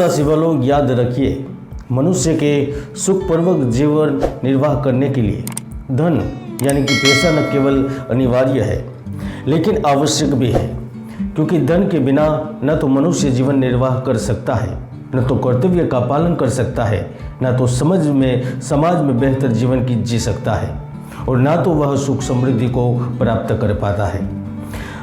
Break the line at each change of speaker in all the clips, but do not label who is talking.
राशि वालों, याद रखिए, मनुष्य के सुखपूर्वक जीवन निर्वाह करने के लिए धन यानी कि पैसा न केवल अनिवार्य है लेकिन आवश्यक भी है, क्योंकि धन के बिना न तो मनुष्य जीवन निर्वाह कर सकता है, न तो कर्तव्य का पालन कर सकता है, न तो समाज में बेहतर जीवन की जी सकता है और ना तो वह सुख समृद्धि को प्राप्त कर पाता है।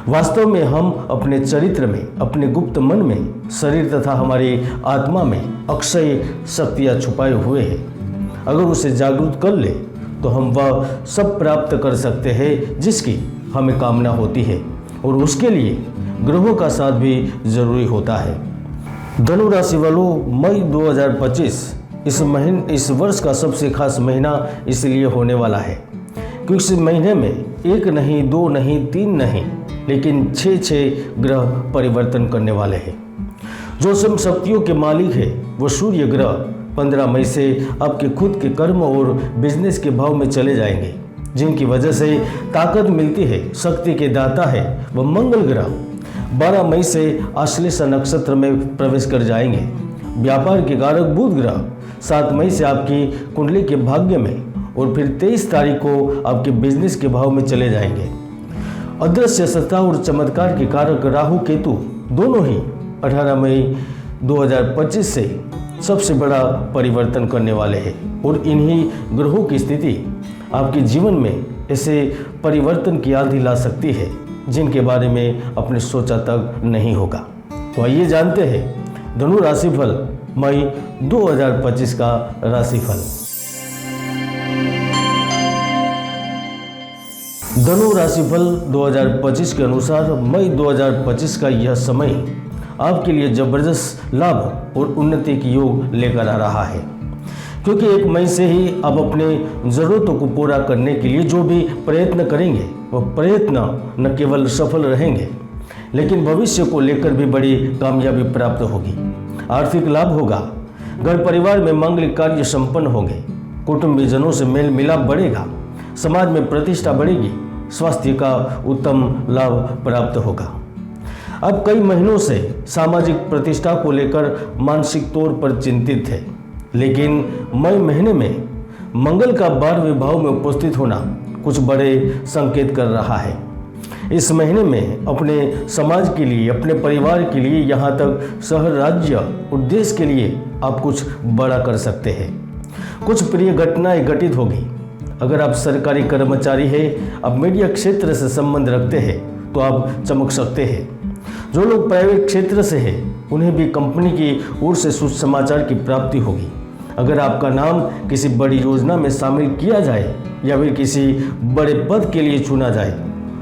वास्तव में हम अपने चरित्र में, अपने गुप्त मन में, शरीर तथा हमारी आत्मा में अक्षय शक्तियाँ छुपाए हुए हैं। अगर उसे जागरूक कर ले तो हम वह सब प्राप्त कर सकते हैं जिसकी हमें कामना होती है, और उसके लिए ग्रहों का साथ भी जरूरी होता है। धनु राशि वालों, मई 2025 इस वर्ष का सबसे खास महीना इसलिए होने वाला है क्योंकि इस महीने में 1 नहीं, 2 नहीं, 3 नहीं, लेकिन 6 ग्रह परिवर्तन करने वाले हैं। जो सब शक्तियों के मालिक है वो सूर्य ग्रह 15 मई से आपके खुद के कर्म और बिजनेस के भाव में चले जाएंगे, जिनकी वजह से ताकत मिलती है। शक्ति के दाता है वह मंगल ग्रह 12 मई से आश्लेषा नक्षत्र में प्रवेश कर जाएंगे। व्यापार के कारक बुध ग्रह 7 मई से आपकी कुंडली के भाग्य में और फिर 23 तारीख को आपके बिजनेस के भाव में चले जाएंगे। अदृश्य सत्ता और चमत्कार के कारक राहु केतु दोनों ही 18 मई 2025 से सबसे बड़ा परिवर्तन करने वाले हैं, और इन्हीं ग्रहों की स्थिति आपके जीवन में ऐसे परिवर्तन की आंधी ला सकती है जिनके बारे में आपने सोचा तक नहीं होगा। तो आइए जानते हैं धनु राशिफल मई 2025 का राशिफल। धनु राशिफल 2025 के अनुसार मई 2025 का यह समय आपके लिए जबरदस्त लाभ और उन्नति की योग लेकर आ रहा है, क्योंकि 1 मई से ही आप अपने ज़रूरतों को पूरा करने के लिए जो भी प्रयत्न करेंगे वह प्रयत्न न केवल सफल रहेंगे लेकिन भविष्य को लेकर भी बड़ी कामयाबी प्राप्त होगी। आर्थिक लाभ होगा, घर परिवार में मांगलिक कार्य संपन्न होंगे, कुटुंबीजनों से मेल मिलाप बढ़ेगा, समाज में प्रतिष्ठा बढ़ेगी, स्वास्थ्य का उत्तम लाभ प्राप्त होगा। अब कई महीनों से सामाजिक प्रतिष्ठा को लेकर मानसिक तौर पर चिंतित थे, लेकिन मई महीने में मंगल का 12वें भाव में उपस्थित होना कुछ बड़े संकेत कर रहा है। इस महीने में अपने समाज के लिए, अपने परिवार के लिए, यहाँ तक शहर, राज्य और देश के लिए आप कुछ बड़ा कर सकते हैं। कुछ प्रिय घटनाएं घटित होगी। अगर आप सरकारी कर्मचारी हैं, आप मीडिया क्षेत्र से संबंध रखते हैं तो आप चमक सकते हैं। जो लोग प्राइवेट क्षेत्र से हैं उन्हें भी कंपनी की ओर से सुसमाचार की प्राप्ति होगी। अगर आपका नाम किसी बड़ी योजना में शामिल किया जाए या फिर किसी बड़े पद के लिए चुना जाए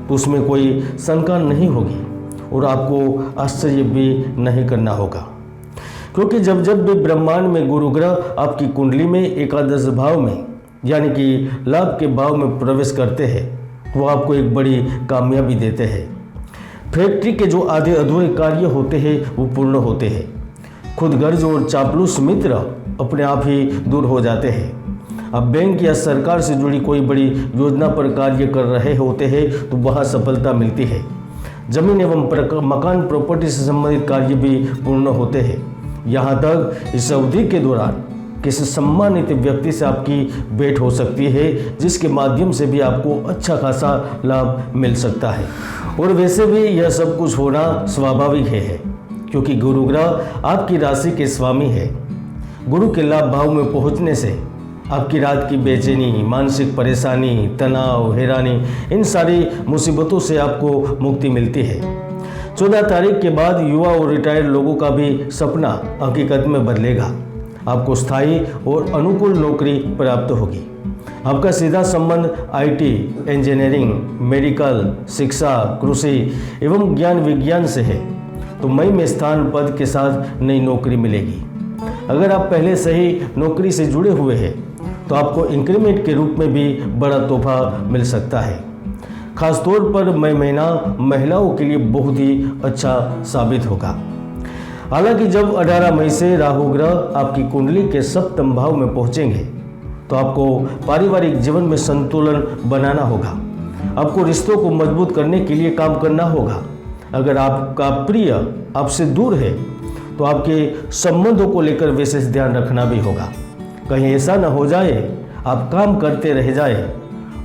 तो उसमें कोई शंका नहीं होगी और आपको आश्चर्य भी नहीं करना होगा, क्योंकि जब भी ब्रह्मांड में गुरु ग्रह आपकी कुंडली में एकादश भाव में यानी कि लाभ के भाव में प्रवेश करते हैं वो आपको एक बड़ी कामयाबी देते हैं। फैक्ट्री के जो आधे अधूरे कार्य होते हैं वो पूर्ण होते हैं। खुदगर्ज और चापलूस मित्र अपने आप ही दूर हो जाते हैं। अब बैंक या सरकार से जुड़ी कोई बड़ी योजना पर कार्य कर रहे होते हैं तो वहाँ सफलता मिलती है। जमीन एवं मकान प्रॉपर्टी से संबंधित कार्य भी पूर्ण होते हैं। यहाँ तक इस अवधि के दौरान किसी सम्मानित व्यक्ति से आपकी भेंट हो सकती है, जिसके माध्यम से भी आपको अच्छा खासा लाभ मिल सकता है। और वैसे भी यह सब कुछ होना स्वाभाविक है, क्योंकि गुरु ग्रह आपकी राशि के स्वामी है। गुरु के लाभ भाव में पहुंचने से आपकी रात की बेचैनी, मानसिक परेशानी, तनाव, हैरानी, इन सारी मुसीबतों से आपको मुक्ति मिलती है। 14 तारीख के बाद युवा और रिटायर्ड लोगों का भी सपना हकीकत में बदलेगा। आपको स्थायी और अनुकूल नौकरी प्राप्त होगी। आपका सीधा संबंध आईटी, इंजीनियरिंग, मेडिकल, शिक्षा, कृषि एवं ज्ञान विज्ञान से है, तो मई में स्थान पद के साथ नई नौकरी मिलेगी। अगर आप पहले से ही नौकरी से जुड़े हुए हैं तो आपको इंक्रीमेंट के रूप में भी बड़ा तोहफा मिल सकता है। खासतौर पर मई महीना महिलाओं के लिए बहुत ही अच्छा साबित होगा। हालांकि जब 18 मई से राहु ग्रह आपकी कुंडली के सप्तम भाव में पहुंचेंगे तो आपको पारिवारिक जीवन में संतुलन बनाना होगा। आपको रिश्तों को मजबूत करने के लिए काम करना होगा। अगर आपका प्रिय आपसे दूर है तो आपके संबंधों को लेकर विशेष ध्यान रखना भी होगा। कहीं ऐसा न हो जाए आप काम करते रह जाए,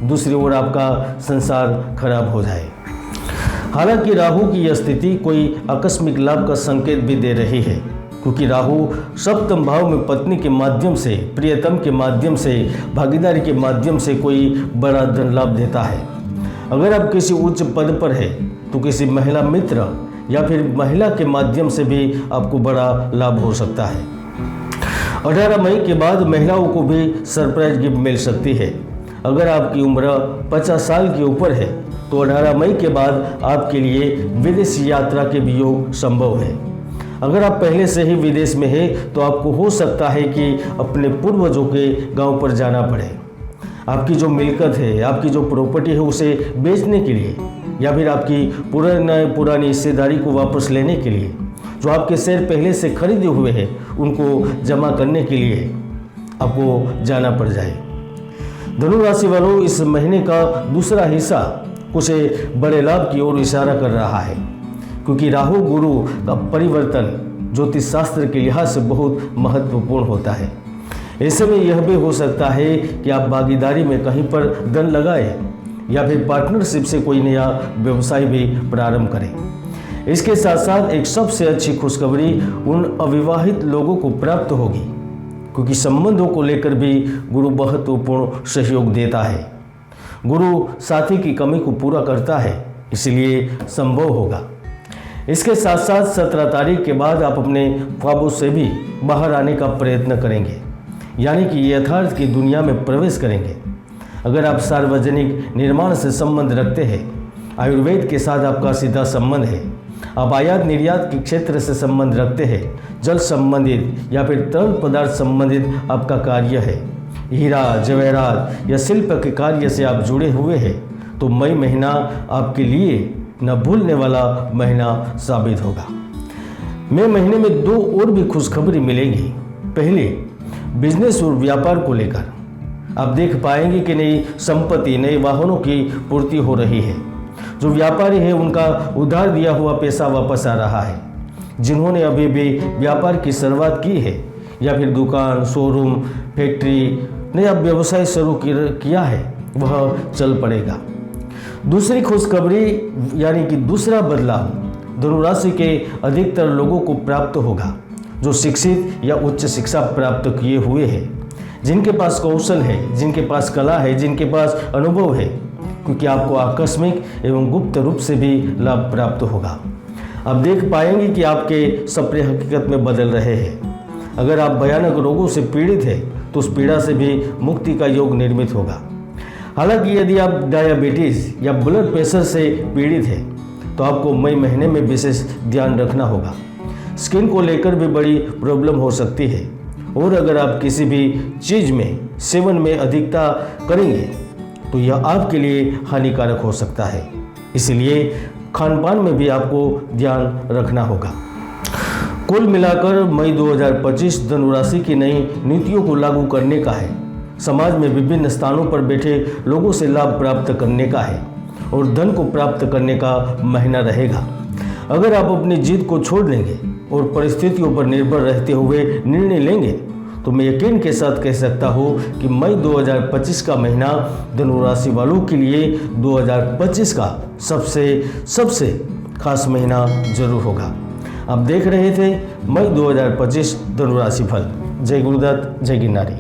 दूसरी ओर आपका संसार खराब हो जाए। हालांकि राहु की यह स्थिति कोई आकस्मिक लाभ का संकेत भी दे रही है, क्योंकि राहु सप्तम भाव में पत्नी के माध्यम से, प्रियतम के माध्यम से, भागीदारी के माध्यम से कोई बड़ा धन लाभ देता है। अगर आप किसी उच्च पद पर है तो किसी महिला मित्र या फिर महिला के माध्यम से भी आपको बड़ा लाभ हो सकता है। 18 मई के बाद महिलाओं को भी सरप्राइज गिफ्ट मिल सकती है। अगर आपकी उम्र 50 साल के ऊपर है तो 18 मई के बाद आपके लिए विदेश यात्रा के भी योग संभव है। अगर आप पहले से ही विदेश में हैं तो आपको हो सकता है कि अपने पूर्वजों के गांव पर जाना पड़े। आपकी जो मिल्कत है, आपकी जो प्रॉपर्टी है, उसे बेचने के लिए या फिर आपकी पुरानी हिस्सेदारी को वापस लेने के लिए, जो आपके शेयर पहले से खरीदे हुए हैं उनको जमा करने के लिए आपको जाना पड़ जाए। धनु राशि वालों, इस महीने का दूसरा हिस्सा कुछ बड़े लाभ की ओर इशारा कर रहा है, क्योंकि राहु गुरु का परिवर्तन ज्योतिष शास्त्र के लिहाज से बहुत महत्वपूर्ण होता है। ऐसे में यह भी हो सकता है कि आप भागीदारी में कहीं पर धन लगाएं या फिर पार्टनरशिप से कोई नया व्यवसाय भी प्रारंभ करें। इसके साथ साथ एक सबसे अच्छी खुशखबरी उन अविवाहित लोगों को प्राप्त होगी, क्योंकि संबंधों को लेकर भी गुरु महत्वपूर्ण सहयोग देता है। गुरु साथी की कमी को पूरा करता है, इसलिए संभव होगा। इसके साथ साथ 17 तारीख के बाद आप अपने ख्वाबों से भी बाहर आने का प्रयत्न करेंगे, यानी कि यथार्थ की दुनिया में प्रवेश करेंगे। अगर आप सार्वजनिक निर्माण से संबंध रखते हैं, आयुर्वेद के साथ आपका सीधा संबंध है, आप आयात निर्यात के क्षेत्र से संबंध रखते हैं, जल संबंधित या फिर तरल पदार्थ संबंधित आपका कार्य है, हीरा जवाहरात या शिल्प के कार्य से आप जुड़े हुए हैं, तो मई महीना आपके लिए न भूलने वाला महीना साबित होगा। मई महीने में 2 और भी खुशखबरी मिलेगी। पहले बिजनेस और व्यापार को लेकर आप देख पाएंगे कि नई संपत्ति, नए वाहनों की पूर्ति हो रही है। जो व्यापारी है उनका उधार दिया हुआ पैसा वापस आ रहा है। जिन्होंने अभी भी व्यापार की शुरुआत की है या फिर दुकान, शोरूम, फैक्ट्री, नया व्यवसाय शुरू किया है, वह चल पड़ेगा। दूसरी खुशखबरी यानी कि दूसरा बदलाव धनु राशि के अधिकतर लोगों को प्राप्त होगा, जो शिक्षित या उच्च शिक्षा प्राप्त किए हुए हैं, जिनके पास कौशल है, जिनके पास कला है, जिनके पास अनुभव है, क्योंकि आपको आकस्मिक एवं गुप्त रूप से भी लाभ प्राप्त होगा। आप देख पाएंगे कि आपके सपने हकीकत में बदल रहे हैं। अगर आप भयानक रोगों से पीड़ित हैं तो उस पीड़ा से भी मुक्ति का योग निर्मित होगा। हालांकि यदि आप डायबिटीज़ या ब्लड प्रेशर से पीड़ित हैं तो आपको मई महीने में विशेष ध्यान रखना होगा। स्किन को लेकर भी बड़ी प्रॉब्लम हो सकती है, और अगर आप किसी भी चीज़ में सेवन में अधिकता करेंगे तो यह आपके लिए हानिकारक हो सकता है। इसलिए खान पान में भी आपको ध्यान रखना होगा। कुल मिलाकर मई 2025 धनु राशि की नई नीतियों को लागू करने का है, समाज में विभिन्न स्थानों पर बैठे लोगों से लाभ प्राप्त करने का है और धन को प्राप्त करने का महीना रहेगा। अगर आप अपनी जीत को छोड़ देंगे और परिस्थितियों पर निर्भर रहते हुए निर्णय लेंगे तो मैं यकीन के साथ कह सकता हूँ कि मई 2025 का महीना धनु राशि वालों के लिए 2025 का सबसे खास महीना जरूर होगा। आप देख रहे थे मई 2025 धनु राशि फल। जय गुरुदत्त, जय गिरनारी।